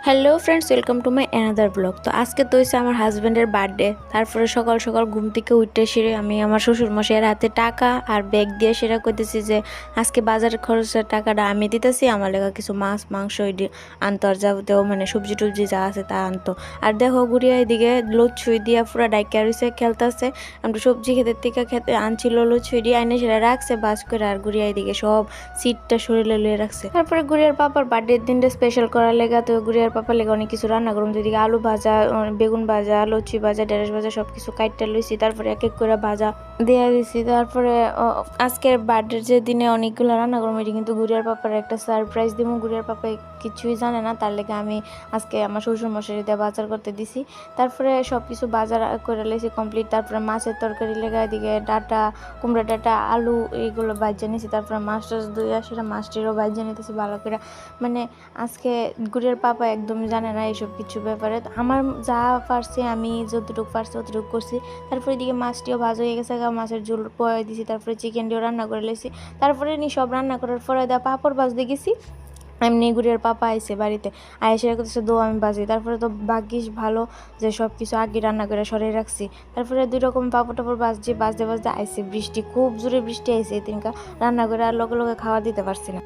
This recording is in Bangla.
Hello friends, welcome to my another blog. তো আজকে তো হয়েছে আমার হাজব্যান্ডের বার্থডে। তারপরে সকাল সকাল ঘুম থেকে উঠতে সেরে আমি আমার শ্বশুর মশাইয়ের হাতে টাকা আর ব্যাগ দিয়ে সেরা করতেছি যে আজকে বাজারের খরচের টাকাটা আমি দিতেছি, আমার লেগে কিছু মাছ মাংস আনতো আর যাবতীয় মানে সবজি টবজি যা আছে তা আনতো। আর দেখো গুড়িয়া এদিকে লুচুই দিয়া পুরা ডাইকা রয়েছে, খেলতেছে। আমরা সবজি খেতে থেকে খেতে আনছিল লুচুই দিয়ে আইনে সেটা রাখছে বাস করে, আর গুড়িয়া এদিকে সব সিটটা শরীরে লিয়ে রাখছে। তারপরে গুড়িয়ার পাপার বার্থডের দিনটা স্পেশাল করার লেগা তো গুড়িয়ার পাপার লেগে অনেক কিছু রান্না করুন, যেদিকে আলু ভাজা, বেগুন ভাজা, লুচি ভাজা, ঢেঁড়স ভাজা সব কিছু কাইটটা লইছি। তারপরে এক এক করে ভাজা দেয়া দিছি। তারপরে আজকের বার্থডের যে দিনে অনেকগুলো রান্না করবো, এটি কিন্তু গুড়িয়ার পাপার একটা সারপ্রাইজ দিব। গুড়িয়ার পাপা কিছুই জানে না, তার লেগে আমি আজকে আমার শ্বশুর মশারি দিয়ে বাজার করতে দিছি। তারপরে সব কিছু বাজার করে লেছি কমপ্লিট। তারপরে মাছের তরকারি লেগে এদিকে ডাটা, কুমড়া ডাটা, আলু এইগুলো বাজিয়ে নিয়েছি। তারপরে মাছ টাছ ধুয়ে সেটা মাছটিরও বাজিয়ে নিতেছি ভালো করে। মানে আজকে গুড়িয়ার পাপা একদমই জানে না এইসব কিছু ব্যাপারে। আমার যা পারছি আমি যতটুকু পারছি ততটুকু করছি। তারপরে এদিকে মাছটিও ভাজা হয়ে গেছে, মাছের ঝোল পোয়া দিয়েছি। তারপরে চিকেনটিও রান্না করে লেছি। তারপরে সব রান্না করার পরে দেওয়া পাঁপড় ভাজতে গেছি। এমনি গুড়িয়ার পাপা আইসে বাড়িতে, আইসে করতেছে দো আমি বাজি। তারপরে তো ভাগ্যিস ভালো যে সব কিছু আগে রান্না করে সরিয়ে রাখছি। তারপরে 2 রকম পাপড় টাপড় বাজছি, বাজতে বাজতে আইসে বৃষ্টি, খুব জোরে বৃষ্টি আইসে। এই দিনকা রান্না করে আর লগে লগে খাওয়া দিতে পারছি না।